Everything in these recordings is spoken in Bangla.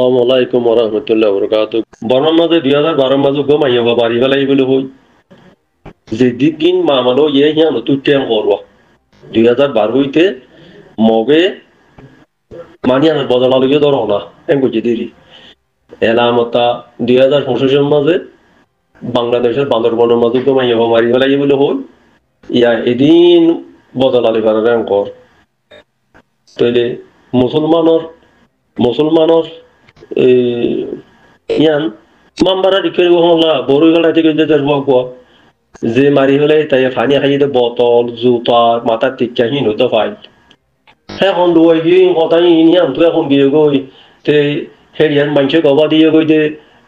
আসসালামুআলাইকুম ওরহমতুল্লাহ বরকাত বর্ণার মাঝে 2012 মাঝে গমাইয়া বাড়ি বেলাই বলে হই যে দিন মামালো ইয়ে হিয়ান তুটেন করবা 2012 হইতে মগে মানিয়ান বদলা লগে ধরো না এম বুঝি দেরি এলামতা 2025 মাঝে বাংলাদেশের বান্দরবনের মাঝে গমাইয়া বাড়ি বেলাই বলে হই ইয়া এদিন বদলা লিবার কর তাইলে মুসলমানের মুসলমানের ইয়ান মামবারা দিকে হলা বড় গলা থেকে যে দেশব যে মারি হলে তাই ফানি খাইয়ে বোতল জুতা মাথার টিকা হিন হতে পাই এখন দুই গিয়ে কথাই ইয়ান তো এখন গিয়ে গই তে হেরিয়ান মানুষে গবা দিয়ে গই যে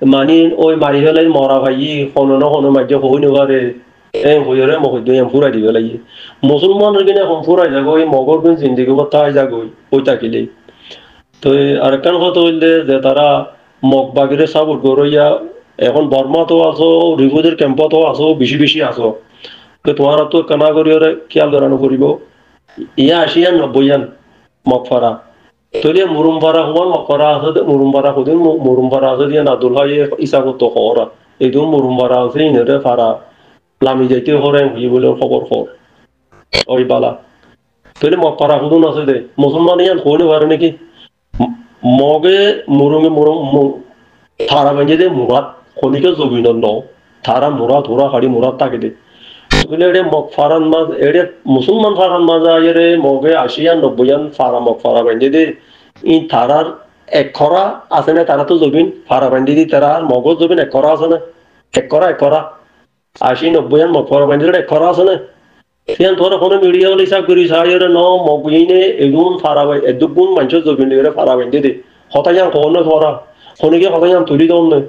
মানি ওই মারি হলে মরা ভাই হনো হনো মাঝে হই নগারে হইরে মহিদ ফুরাই দিবে লাগে মুসলমানের কিনে এখন ফুরাই যাগো ওই মগর কিন জিন্দিগি কথা যাগো ওই থাকিলেই তো আরেকখান কথা হইলে যে তারা মগবাগিরে সাপোর্ট করইয়া এখন বর্মাতো আছো রিভুদের ক্যাম্পতো আছো বেশি বেশি আছো তো তোমার তো কানা করিওরে খেয়াল করানো করিব ইয়া 80 90 মগফারা তলিয়ে মুরুমপাড়া হওয়া মগফারা আছে মুরুমপাড়া হদিন মুরুমপাড়া আছে দিয়ে নাদুল হয় ইসা করতো খরা এইদুন মুরুমপাড়া আছে ইনরে ফারা লামি যাইতে হরে হই বলে খবর খর ওই বালা তলে মগফারা হদুন আছে দে মুসলমান ইয়ান হইলে পারে নাকি মগে মুরুঙে মুরুং থারা বেঁধে দে মুরাদ খনিকে জমিন ন থারা মুরাদ হুরা হাড়ি মুরাদ থাকে দে এড়ে মগ ফারান মাঝ এড়ে মুসলমান ফারান মাজা এরে মগে 80 90 ফারা মগ ফারা বেঁধে দে ই থারার এক খরা আছে না তারা তো জমিন ফারা বেঁধে দি তারা মগজ জমিন এক খরা আছে না এক খরা 80 90 মগ ফারা বেঁধে এক খরা আছে না সিয়ান তোরা কোনো মিডিয়া হলে হিসাব করি সাইরে ন মগইনে এগুন ফারাবাই এদুগুন মানুষ জবিন এর ফারাবাই দে হতায়ান কোন তোরা খনিকে হতায়ান তুলি দন না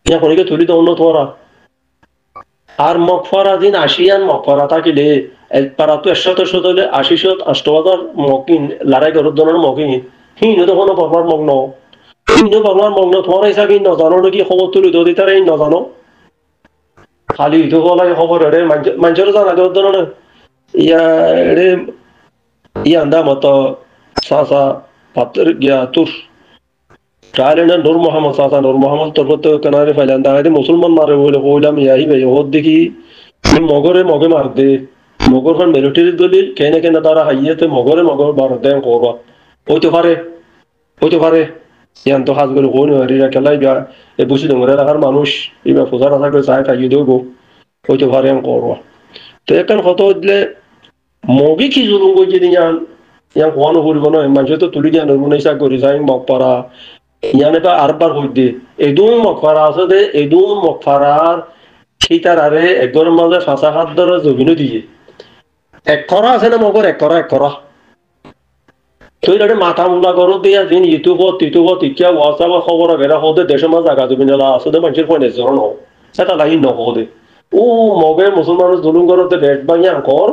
ইয়া খনিকে তুলি দন না তোরা আর মগফারা দিন 80 মগফারা থাকিলে পারা তো 100 হলে 80 8000 মগিন লড়াই করত দনের মগিন হিন তো কোনো বাবার মগ্ন হিন বাবার মগ্ন তোরা হিসাবে ন জানো নাকি খবর তুলি দদি তারা ন জানো খালি ইটো গলাই খবর রে মানুষের জানা গেল না ইয়া রে ইয়া আন্দা মতো সাসা পাত্র গিয়া তুর টাইলেন্ড নূর মোহাম্মদ তোর তো কানারে ফাইলান দা মুসলমান মারে বলে কইলাম ইয়াই ভাই ও দেখি মগরে মার দে মগর খান মিলিটারি দলিল কেনে কেনে তারা হাইয়েতে মগর মার দে করবা হইতে পারে ইয়ান তো হাজ করে কোন রিরা খেলাই গা এ বুঝি দমরে রাখার মানুষ ইবা ফুজার আশা করে চাই খাইয়ে দেবো হইতে পারে করবা তো এখন কত দিলে মগি কি জুলুম করছে ইয়ান ইয়ান কোয়ানো করিব না মানুষ তো তুলি দিয়া নরুন ইসা করি যাই মগ পারা ইয়ানে তো আরবার হই দে এদুন মগ পারা আছে দে এদুন মগ পারার খিতার আরে একদর মাঝে ফাঁসা হাত ধরে জমিনও দিয়ে এক করা আছে না মগর এক করা তুই এটা মাথা মুলা করো দিয়া দিন ইউটিউবত ইতিয়া হোয়াটসঅ্যাপ খবর বেড়া হতে দেশের মাঝে জায়গা জমি না আসলে মানুষের ফোনে জন সেটা লাগি নহদে ও মগে মুসলমানের জুলুম করতে দেশ ভাঙিয়া কর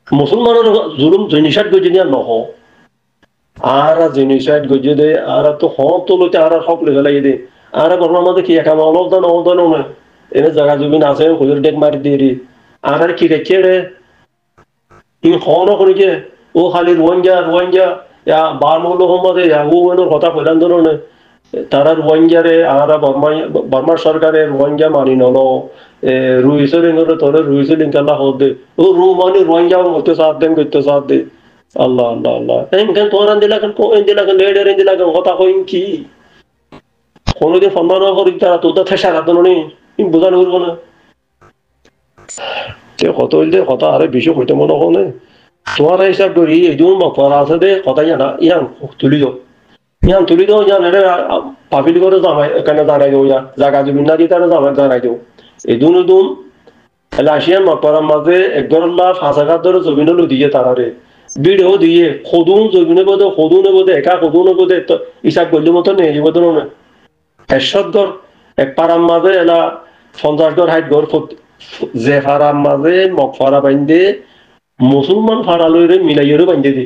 মুসলমানের জুলুম জিনিসাত গজে দিয়া নহ আর জিনিসাত গজে দে আর তো হত লইতে আর হক লেগে লাগি দে আর ঘটনার মধ্যে কি একা অলপ দান না এনে জায়গা জমি আছে হুজুর ডেক মারি দিয়ে আর কি রেখে রে in khono khonike o khali ruanja ya barmolo homade ya o wenor কথা কইলাম ধরুন তারা রুয়াঞ্জারে আরা বার্মা সরকারের রুয়াঞ্জা মানি নলো রুইসলিংরে তোরে রুইসলিং কালা হদে ও রু মানি রুয়াঞ্জা হতে সাথ দে আল্লাহ এনকেন তোরান দিলাকেন কো এন দিলাকেন লেডার এন দিলাকেন কথা কইন কি কোন দিন সম্মান করি তারা তো ঠেসা রাদননি ইন বুঝানো করব না কত হইলে কথা আরে বেশি হইতে মনে হলে তোমার হিসাব করি এইদুন মগফারা আছে দে কথা ইয়ান তুলি দাও ইয়ান এটা পাপিলি করে জামাই এখানে জানাই দেও জায়গা জমি না দিয়ে তারা জানাই দেও এইদুন এলা আসিয়ান মগফারার মাঝে একদরল্লা ফাঁসাঘাত ধরে জমিন হলো দিয়ে তারারে বিড়েও দিয়ে সদুন বোধে একা সদুন বোধে হিসাব করলে মতো নেই বোধ না এরশদ এক পাড়ার মাঝে এলা 50 ঘর 60 ঘর যে ফারার মাঝে মগফারা বাইন্দে মুসলমান ফারা লইরে মিলাইয়েরও বাইন্দে দে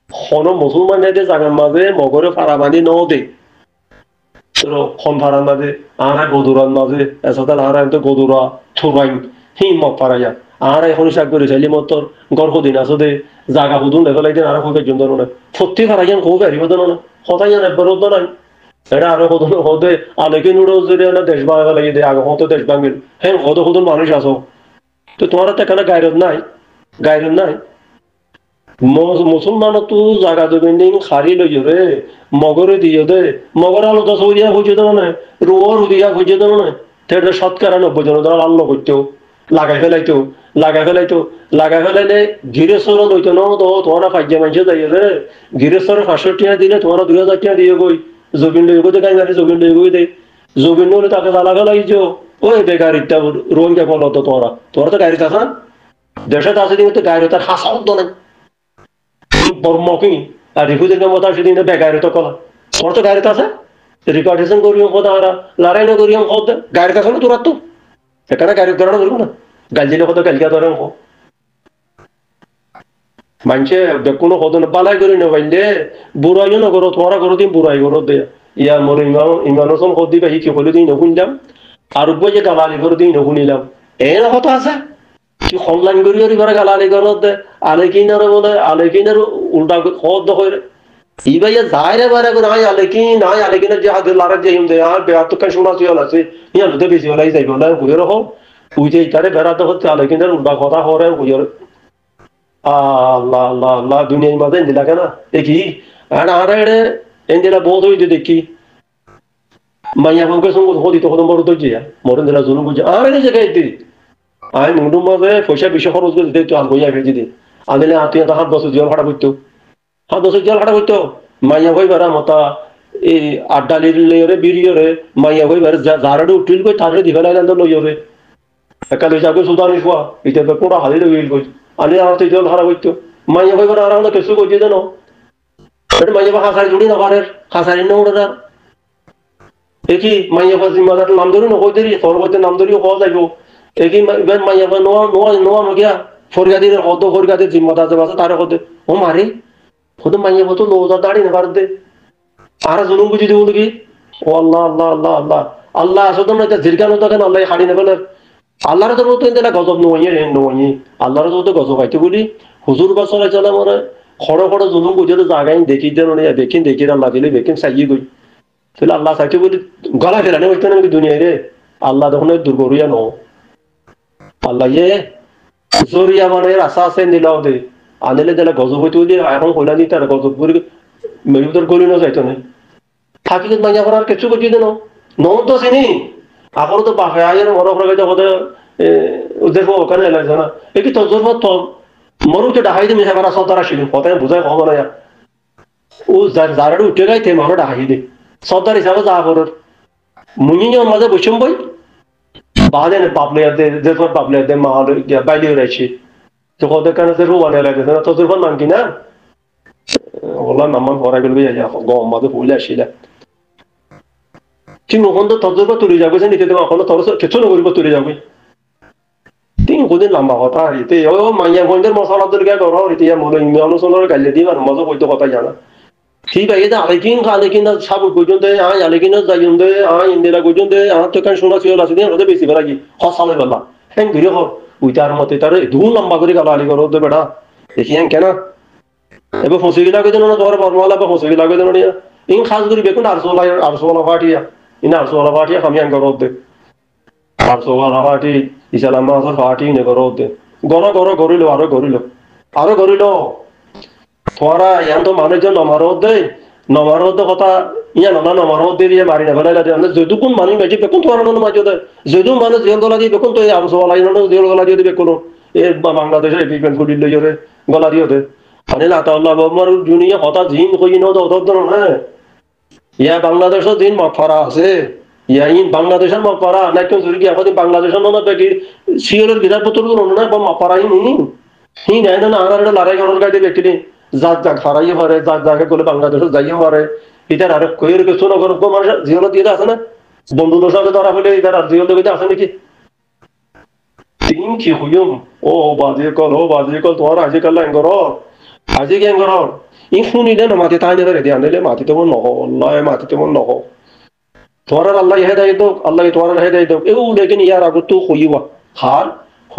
কোনো মুসলমান দে জাগার মাঝে মগরে ফারা বাঁধি ন দে খন ফারার মাঝে আরা গদুরার মাঝে এসাদাল আরা তো গদুরা থুবাইন হি মগ পারাইয়া আর এখন হিসাব করে চাইলে মতর গর্ভ দিন আসো দে জাগা বুধুন লেভেলাই দিন আর খুব জন্য না সত্যি পারাইয়ান খুব বেরিয়ে দেন না হতাইয়ান একবার হতো নাই এটা আরো কত হতে আলেকে নুড়ো যদি না দেশ ভাঙা লাগিয়ে দেয় আগে হতো দেশ ভাঙিল হ্যাঁ কত কত মানুষ আসো তো তোমার তো এখানে গায়রত নাই মুসলমান তো জাগা দেবেন খারি লই রে মগরে দিয়ে দে মগর আলো 10 হইয়া হইছে দেন না রোর হইয়া হইছে দেন না তেটা শতকরা 90 জন ধর আল্লাহ করতো লাগাই ফেলাইলে গিরেশ্বর লইতো না তো তোমার ফাইজা মানুষ যাই রে গিরেশ্বরের 500 টাকা দিলে তোমার 2000 টাকা দিয়ে গই জবিন লই গই গাই মারি জবিন লই গই দে জবিন হলে তাকে লাগা লাগাইছো ওই বেকারিটা রোহিঙ্গা কোন তো তোরা তো গাড়িতে আছে দেশে আছে দিন তো গাড়ি তার হাসা হতো না বর্মকি আর রিফুজের মতো সেদিন বেকারিত কলা তোর তো গাড়িতে আছে রিকর্ডেশন করিও কথা আর লড়াই না করিও কত গাড়ির কাছে না তোরা তো এখানে গাড়ি ধরানো ধরবো না গাল দিলে কত গালিয়া ধরে মানছে কোনো কত না বালাই করে না পাইলে বুড়াইও না করো তোমারা করো দিন বুড়াই করো দে ইয়া মোর ইমানো সম কত দিবা কি হলে দিন শুনলাম আর উপরে যে গালালি করে দিন শুনিলাম এর কথা আছে কি অনলাইন করি ওর ঘরে গালালি করো দে আলেকিনার বলে আলেকিনার উল্টা কত হয় ইবাইয়া যায়রে বারে করে আই আলেকিনার যে হাতে লারা যে হিমদে আর বেয়াত কান শোনা চল আছে ইয়া লতে বেশি হলাই যাইব না কইরো হোক উইতে তারে বেরাতে হচ্ছে আলেকিনার উল্টা কথা হরে কইর আল্লাহ আল্লাহ আল্লাহ দুনিয়ার মধ্যে দিলা কেন দেখি আর আরে এন্দিরা বহুত হইতে দেখি মাইয়া বংকে সঙ্গ হদি তো কত বড় তো জিয়া মরন দিলা জুলুম বুঝে আরে যে গাইতে আই মুন্ডুম মাঝে পয়সা বেশি খরচ করে দিতে আর বইয়া ভেজি দি আদিলে আতিয়া তো 7 বছর জেল ভাড়া করতো 7 বছর জেল ভাড়া করতো মাইয়া কই বারা মতা এই আড্ডা লিরে বিরিয়রে মাইয়া কই বারা জারাডে উঠিল কই তারে দিবেলা গান্দ লইরে একালে যাবে সুদানি কোয়া এটা তো কোড়া হালি লইল কই আনি আর তো জেল ভাড়া করতো মাইয়া কই বারা আর না কিছু কই দেন এটা মাইয়া বা হাসারি জুড়ি না পারে হাসারি না ওড়া একই মাইয়া বা জিম্মাদার নাম ধরে না কই দেরি তোর কইতে নাম ধরিও কওয়া যাইবো একই মাইয়া বা নোয়া মগিয়া ফরগাদির কত ফরগাদির জিম্মাদার আছে তারে কত ও মারে কত মাইয়া কত লোজার দাড়ি না পারতে আর জুলুম বুঝি দিব কি ও আল্লাহ আল্লাহ আল্লাহ আল্লাহ আল্লাহ আসলে না এটা জিরকানো দেখেন আল্লাহ হাড়ি নেবে না আল্লাহর তো তো এটা গজব নয় আল্লাহর তো গজব পাইতে বলি হুজুর বা চলে চলে মনে খড় জুলুম বুঝে তো জায়গায় দেখি দেন দেখি আল্লাহ দিলে দেখেন চাইয়ে গই তাহলে আল্লাহ চাইতে বলি গলা ফেরানো হইতে না দুনিয়ায় রে আল্লাহ তখন দুর্গরিয়া ন আল্লাহ জরিয়া মানে আশা আছে নিলাও দে আনিলে দিলে গজব হইতে বলি এখন কইলা দিতে আর গজব করে মেরুদর গলি না যাইতো না থাকি মাইয়া করার কিছু করছি দেন নন তো চিনি এখন তো বাপে আয়ের মরক রাখে যখন দেখবো ওখানে লাগছে না এই কি তোর তো মরুকে ডাকাই দিয়ে মিশা করা সর্দার আসিল কথায় বুঝাই কম না ও যারা উঠে গাইতে মানুষ ডাকাই দে সর্দার হিসাবে যা করার মুনির মাঝে বসেন বই বাদেন বাপলে দে মা বাইরে রয়েছে তো ওদের কারণে যে রোয়া নেই লাগছে না তোর নাম কি না ওলা নামান ভরা গেল গম মাঝে ভুলে আসিলা ঠিক নখন তো তর্জমা তুলে যাবে যে নিতে দেবো এখন তোর কিছু নকরিব তুলে যাবে তিন কদিন লম্বা কথা এতে ও মাইয়া বন্ধের মশলা দরকার করো এতিয়া মনে আলোচনার গাইলে দিই আর মজা কইতে কথা জানা ঠিক আছে এটা আলেকিন সাবু পর্যন্ত আলেকিন যাইন দে ইন্দিরা পর্যন্ত তো কান শোনা ছিল আছে ওদের বেশি বেড়াকি হসালে বেলা হ্যাঁ ঘিরে হর উইটার মতে তার দু লম্বা করে গালা আলি করো দে বেড়া দেখি হ্যাঁ কেন এবার ফসি গিলা কইতে না তোমার বর্মালা বা ফসি গিলা কইতে না ইন খাস করি বেকুন আরসোলা ফাটিয়া ইন আরসোলা ফাটিয়া কামিয়ান করো দে আরসোলা ফাটি ইসলাম মাসর ফাটি নে করো দে গরিল আরো গরিল তোরা ইয়ান তো মানুষজন নমারত কথা ইয়া নমারত দিয়ে মারি না ফেলাই যদি কোন মানুষ মেজি বেকুন তোর মাঝে যদি মানুষ জেল গলা দিয়ে বেকুন তো আরসোলা জেল গলা দিয়ে বেকুন এ বাংলাদেশের এপিপেন করি লইরে গলা দিয়ে দে মানে না তাল্লাহ বাবার দুনিয়া কথা জিন কই ন দর হ্যাঁ ইয়া বাংলাদেশের দিন মফারা আছে ইয়া ইন বাংলাদেশের মফারা না কেউ জুরি গিয়া কদিন বাংলাদেশের না বেকি সিওলের গিরার পত্র না বা মফারাই নি হি নাই না আর লড়াই করার গাইতে ব্যক্তি যাক হারাইও পারে যাকে গেলে বাংলাদেশে যাইও পারে এটার আর কইর কিছু না করব মানুষ জিওল দিয়ে আছে না বন্ধুদের সাথে ধরা হলে এটার আর জিওল দিয়ে আছে নাকি তিন কি হইম ও বাজে কল তোমার আজিকাল লাইন করো আজি কেন করো ই শুনিলে না মাটি তাই নেবে রেডি আনলে মাটিতে মন নহ আল্লাহ মাটিতে মন নহ তোমার আল্লাহ হেদায়েত দাও আল্লাহ তোমার হেদায়েত দাও এও লেকিন ইয়ার আগত তো হইবা হার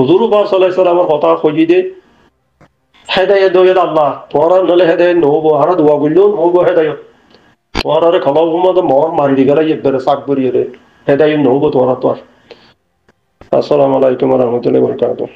হুজুর পাক সাল্লাল্লাহু আলাইহি ওয়াসাল্লামের কথা কই দে হেদায়েত দইয়ে আল্লাহ তোরা নলে হেদায়েত নবো আর দোয়া কইলো নবো হেদায়েত তোরা রে খালাও মত মর মারি দিগালা ইবেরে সাক করিয়ে রে হেদায়েত নবো তোরা তো আসসালামু আলাইকুম ওয়া রাহমাতুল্লাহি ওয়া বারাকাতুহু